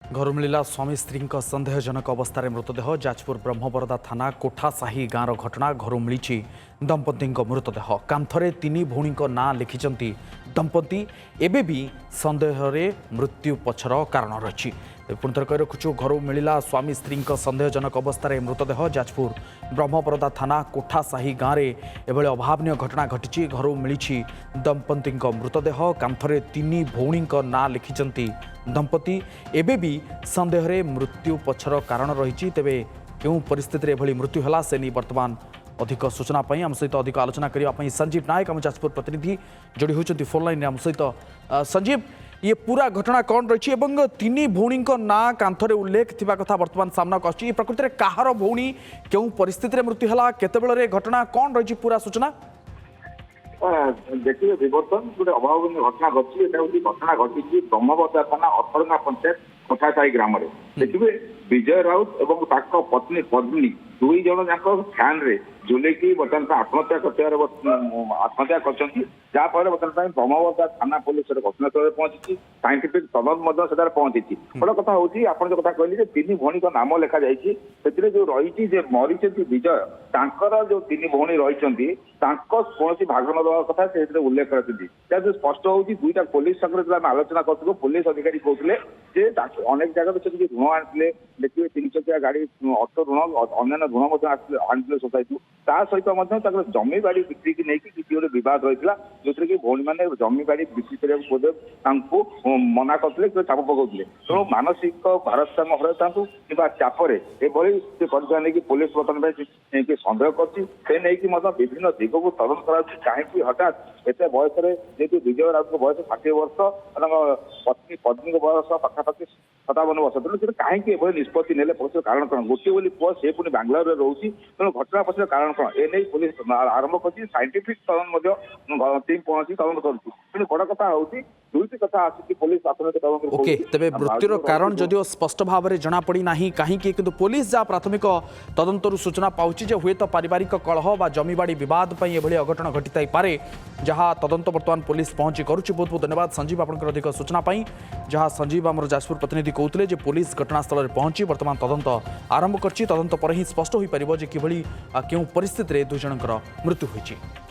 घर मिला स्वामी स्त्री सन्देहजनक अवस्था मृतदेह जाजपुर ब्रह्मबरदा थाना कोठासाही गाँव घटना घर मिली दंपति मृतदेह कांथरे तीन भौणी ना लिखिं दंपति एबे भी सन्देह मृत्यु पछर कारण रही पुणी थर कही रखुचु घर मिला स्वामी स्त्री सन्देहजनक अवस्था मृतदेह जाजपुर ब्रह्मबरदा थाना कोठासाही गाँव में एभली अभावन घटना घटी घर मिली दंपति मृतदेह कांथरे तीन भौणी ना लिखिं दंपति एबे भी सन्देह मृत्यु पछर कारण रही तेबे क्यों परिस्थिति एभली मृत्यु है से नहीं वर्तमान अधिक सूचना आम सहित अधिक आलोचना करने संजीव नायक आम जाजपुर प्रतिनिधि जोड़ी होती फोन लाइन आम सहित संजीव ये पूरा घटना कौन रही तीन भौणी ना कांथरे उल्लेख थिबा कथा वर्तमान सामना आछि प्रकृति में कहार भौणी क्यों परिस्थिति मृत्यु है केतबेले घटना कौन रही पूरा सूचना देखिए विवर्तन गोटे अभावन घटना घटी घटना घटी ब्रह्मबरदा थाना अथरंगा पंचायत कोठासाही ग्राम में देखिए विजय राउत और पत्नी पद्मिनी दुई जन जाक फैन रे झुलेकी बर्तमान आत्महत्या आत्महत्या कर जहाँफल बर्तमान ब्रह्मबरदा थाना पुलिस घटनास्थल पहुंची साइंटिफिक तदंत पहुंची बड़ कथा हूँ आप जो कथा कहली तीन भौणी नाम लिखा जाए जो रही मरी विजय तांकर जो तीन भौणी रही कौन भाग न दवा कथा से उल्लेख करते स्पष्ट हूँ दुईटा पुलिस संगे आलोचना कर पुलिस अधिकारी कहते अनेक जगह से ऋण आनी देखिए तीन चकिया गाड़ी अटो ऋण अन्य ऋण आनी सोसाइटी ता सहित जमी बाड़ी बिक्री की नहीं किसी गोटे बद रही जो कि भौणी मैंने जमी बाड़ी बिक्री करने मना करते चाप पकाउते तेणु मानसिक भारसाम्य हरता कि चापर ये नहीं पुलिस बर्तमान सन्देह कर विभिन्न दिग को तदन कर कहीं हठात एत बयस जेहतु विजय राउत बयस 60 वर्ष पत्नी पद्मी बयस पाखापाखि 57 वर्ष तेणु कहीं निष्पत्ति ने कारण कौन गोटे बोली पुआ से पुणी बांग्लोर रोचे तेणु घटना पछर कारण कौन एने पुलिस आरंभ कर साइंटिफिक तदन टीम पहुंची तदन कर बड़ कथा हूँ दुईटी कथा आसी पुलिस ओके तेबे मृत्युर कारण जदिओ स्पष्ट भाव में जना पड़ी ना कहीं किंतु पुलिस जहाँ प्राथमिक तदंतर सूचना पाउछि जे हुए तो पारिवारिक कलह बा जमीबाड़ी विवाद पर एभली अघटन घटी पारे जहाँ तदंत बर्तमान पुलिस पहुंची करुच्ची बहुत बहुत धन्यवाद संजीव आपंकर अधिक सूचना जहाँ संजीव आम जाजपुर प्रतिनिधि कहते पुलिस घटनास्थल में पहुंची बर्तमान तदंत आरंभ कर तदंत पर ही स्पष्ट हो पार कि किभली केउं परिस्थिति दुई जनकर मृत्यु होइछि।